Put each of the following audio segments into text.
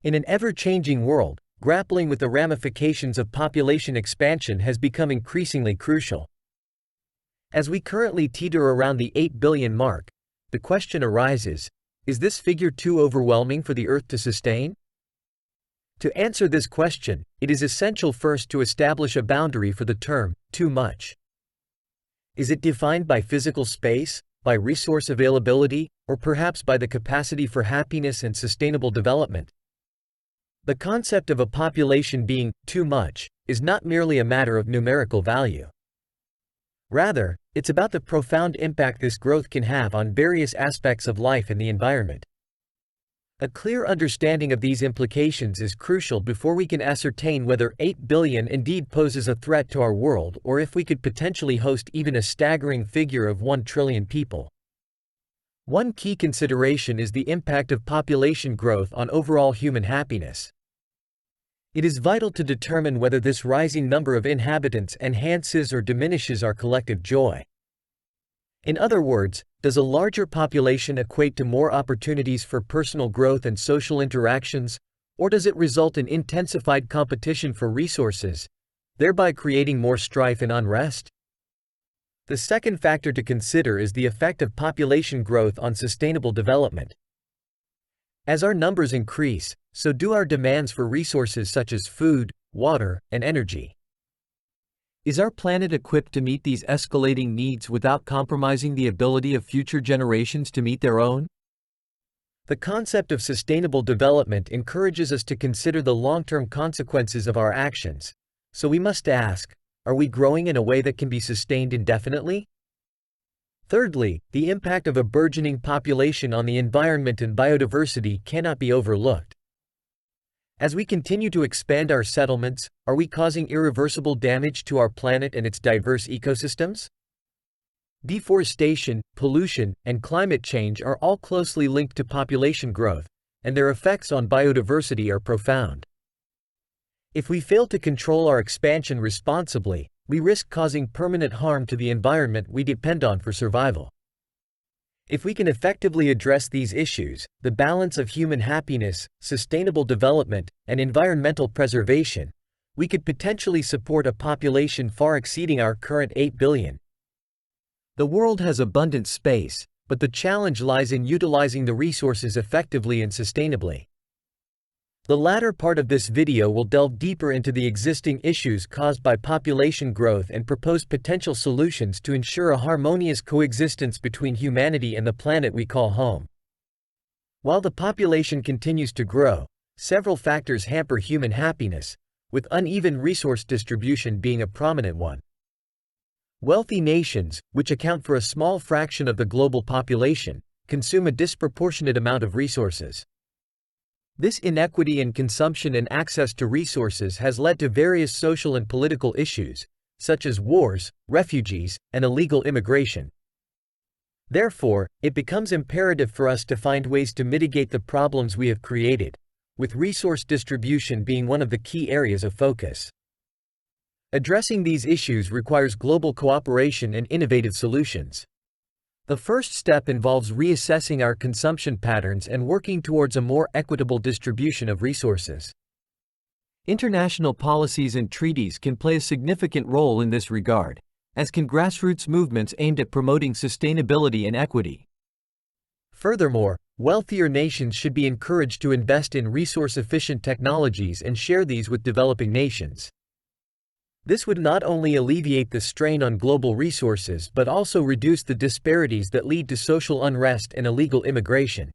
In an ever-changing world, grappling with the ramifications of population expansion has become increasingly crucial. As we currently teeter around the 8 billion mark, the question arises, is this figure too overwhelming for the Earth to sustain? To answer this question, it is essential first to establish a boundary for the term, too much. Is it defined by physical space, by resource availability, or perhaps by the capacity for happiness and sustainable development? The concept of a population being too much is not merely a matter of numerical value. Rather, it's about the profound impact this growth can have on various aspects of life and the environment. A clear understanding of these implications is crucial before we can ascertain whether 8 billion indeed poses a threat to our world or if we could potentially host even a staggering figure of 1 trillion people. One key consideration is the impact of population growth on overall human happiness. It is vital to determine whether this rising number of inhabitants enhances or diminishes our collective joy. In other words, does a larger population equate to more opportunities for personal growth and social interactions, or does it result in intensified competition for resources, thereby creating more strife and unrest? The second factor to consider is the effect of population growth on sustainable development. As our numbers increase, so do our demands for resources such as food, water, and energy. Is our planet equipped to meet these escalating needs without compromising the ability of future generations to meet their own? The concept of sustainable development encourages us to consider the long-term consequences of our actions, so we must ask, are we growing in a way that can be sustained indefinitely? Thirdly, the impact of a burgeoning population on the environment and biodiversity cannot be overlooked. As we continue to expand our settlements, are we causing irreversible damage to our planet and its diverse ecosystems? Deforestation, pollution, and climate change are all closely linked to population growth, and their effects on biodiversity are profound. If we fail to control our expansion responsibly, we risk causing permanent harm to the environment we depend on for survival. If we can effectively address these issues, the balance of human happiness, sustainable development, and environmental preservation, we could potentially support a population far exceeding our current 8 billion. The world has abundant space, but the challenge lies in utilizing the resources effectively and sustainably. The latter part of this video will delve deeper into the existing issues caused by population growth and propose potential solutions to ensure a harmonious coexistence between humanity and the planet we call home. While the population continues to grow, several factors hamper human happiness, with uneven resource distribution being a prominent one. Wealthy nations, which account for a small fraction of the global population, consume a disproportionate amount of resources. This inequity in consumption and access to resources has led to various social and political issues, such as wars, refugees, and illegal immigration. Therefore, it becomes imperative for us to find ways to mitigate the problems we have created, with resource distribution being one of the key areas of focus. Addressing these issues requires global cooperation and innovative solutions. The first step involves reassessing our consumption patterns and working towards a more equitable distribution of resources. International policies and treaties can play a significant role in this regard, as can grassroots movements aimed at promoting sustainability and equity. Furthermore, wealthier nations should be encouraged to invest in resource-efficient technologies and share these with developing nations. This would not only alleviate the strain on global resources but also reduce the disparities that lead to social unrest and illegal immigration.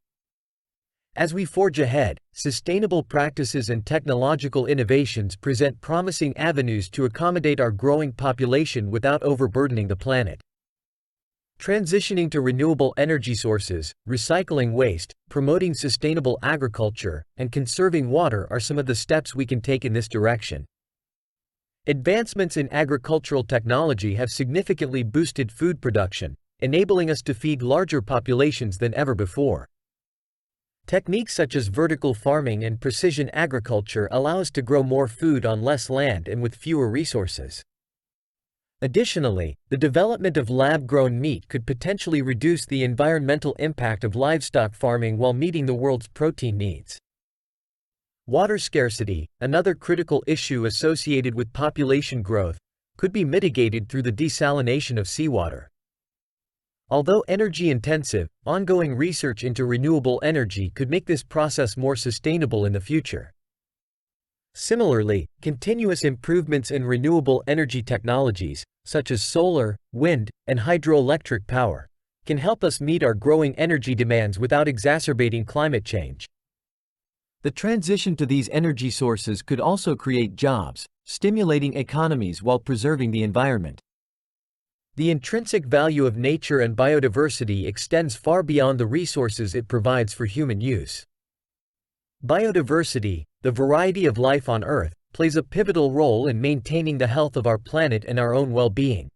As we forge ahead, sustainable practices and technological innovations present promising avenues to accommodate our growing population without overburdening the planet. Transitioning to renewable energy sources, recycling waste, promoting sustainable agriculture, and conserving water are some of the steps we can take in this direction. Advancements in agricultural technology have significantly boosted food production, enabling us to feed larger populations than ever before. Techniques such as vertical farming and precision agriculture allow us to grow more food on less land and with fewer resources. Additionally, the development of lab-grown meat could potentially reduce the environmental impact of livestock farming while meeting the world's protein needs. Water scarcity, another critical issue associated with population growth, could be mitigated through the desalination of seawater. Although energy-intensive, ongoing research into renewable energy could make this process more sustainable in the future. Similarly, continuous improvements in renewable energy technologies, such as solar, wind, and hydroelectric power, can help us meet our growing energy demands without exacerbating climate change. The transition to these energy sources could also create jobs, stimulating economies while preserving the environment. The intrinsic value of nature and biodiversity extends far beyond the resources it provides for human use. Biodiversity, the variety of life on Earth, plays a pivotal role in maintaining the health of our planet and our own well-being.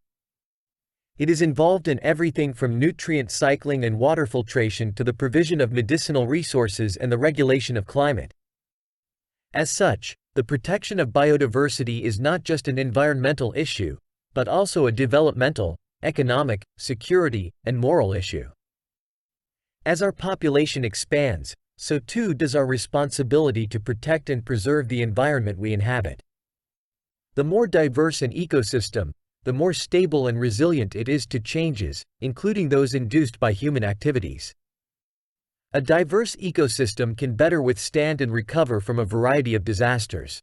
It is involved in everything from nutrient cycling and water filtration to the provision of medicinal resources and the regulation of climate. As such, the protection of biodiversity is not just an environmental issue, but also a developmental, economic, security, and moral issue. As our population expands, so too does our responsibility to protect and preserve the environment we inhabit. The more diverse an ecosystem, the more stable and resilient it is to changes, including those induced by human activities. A diverse ecosystem can better withstand and recover from a variety of disasters.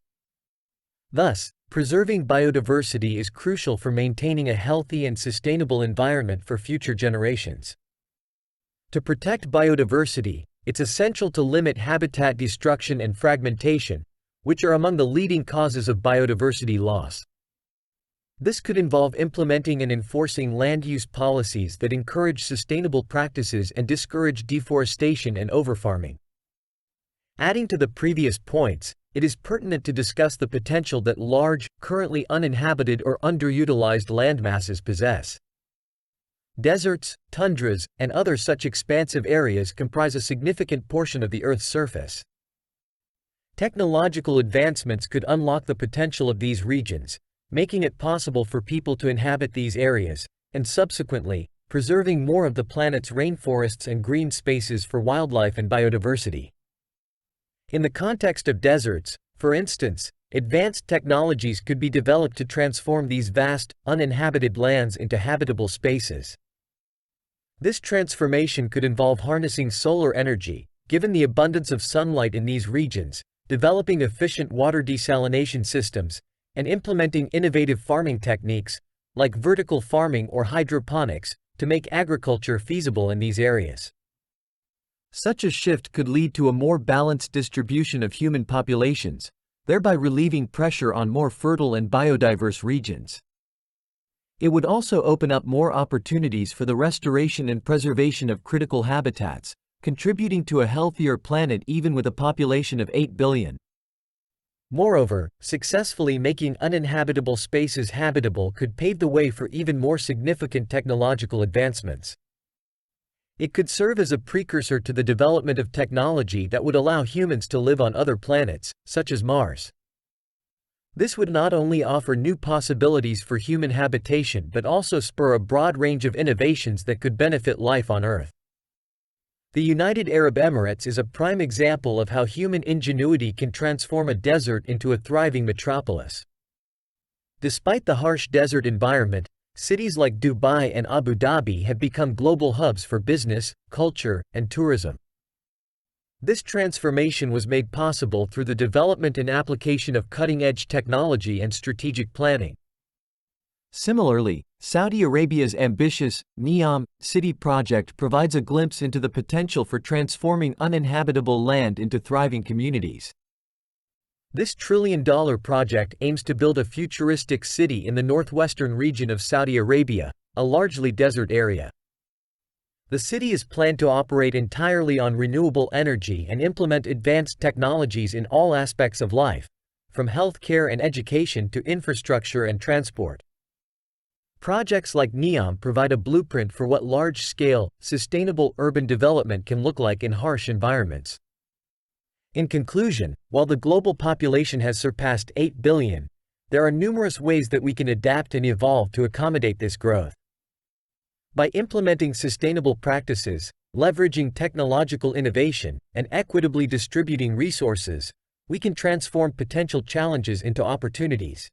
Thus, preserving biodiversity is crucial for maintaining a healthy and sustainable environment for future generations. To protect biodiversity, it's essential to limit habitat destruction and fragmentation, which are among the leading causes of biodiversity loss. This could involve implementing and enforcing land use policies that encourage sustainable practices and discourage deforestation and overfarming. Adding to the previous points, it is pertinent to discuss the potential that large, currently uninhabited or underutilized landmasses possess. Deserts, tundras, and other such expansive areas comprise a significant portion of the Earth's surface. Technological advancements could unlock the potential of these regions, making it possible for people to inhabit these areas, and subsequently, preserving more of the planet's rainforests and green spaces for wildlife and biodiversity. In the context of deserts, for instance, advanced technologies could be developed to transform these vast, uninhabited lands into habitable spaces. This transformation could involve harnessing solar energy, given the abundance of sunlight in these regions, developing efficient water desalination systems, and implementing innovative farming techniques, like vertical farming or hydroponics, to make agriculture feasible in these areas. Such a shift could lead to a more balanced distribution of human populations, thereby relieving pressure on more fertile and biodiverse regions. It would also open up more opportunities for the restoration and preservation of critical habitats, contributing to a healthier planet even with a population of 8 billion. Moreover, successfully making uninhabitable spaces habitable could pave the way for even more significant technological advancements. It could serve as a precursor to the development of technology that would allow humans to live on other planets, such as Mars. This would not only offer new possibilities for human habitation but also spur a broad range of innovations that could benefit life on Earth. The United Arab Emirates is a prime example of how human ingenuity can transform a desert into a thriving metropolis. Despite the harsh desert environment, cities like Dubai and Abu Dhabi have become global hubs for business, culture, and tourism. This transformation was made possible through the development and application of cutting-edge technology and strategic planning. Similarly, Saudi Arabia's ambitious NEOM city project provides a glimpse into the potential for transforming uninhabitable land into thriving communities. This trillion-dollar project aims to build a futuristic city in the northwestern region of Saudi Arabia, a largely desert area. The city is planned to operate entirely on renewable energy and implement advanced technologies in all aspects of life, from healthcare and education to infrastructure and transport. Projects like NEOM provide a blueprint for what large-scale, sustainable urban development can look like in harsh environments. In conclusion, while the global population has surpassed 8 billion, there are numerous ways that we can adapt and evolve to accommodate this growth. By implementing sustainable practices, leveraging technological innovation, and equitably distributing resources, we can transform potential challenges into opportunities.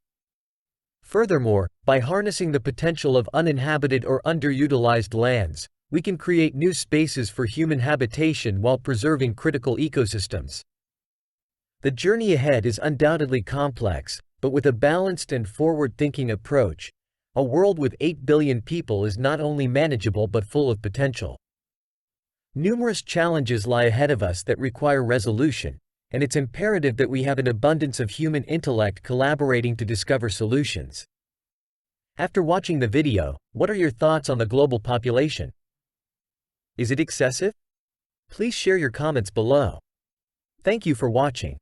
Furthermore, by harnessing the potential of uninhabited or underutilized lands, we can create new spaces for human habitation while preserving critical ecosystems. The journey ahead is undoubtedly complex, but with a balanced and forward-thinking approach, a world with 8 billion people is not only manageable but full of potential. Numerous challenges lie ahead of us that require resolution, and it's imperative that we have an abundance of human intellect collaborating to discover solutions. After watching the video, what are your thoughts on the global population? Is it excessive? Please share your comments below. Thank you for watching.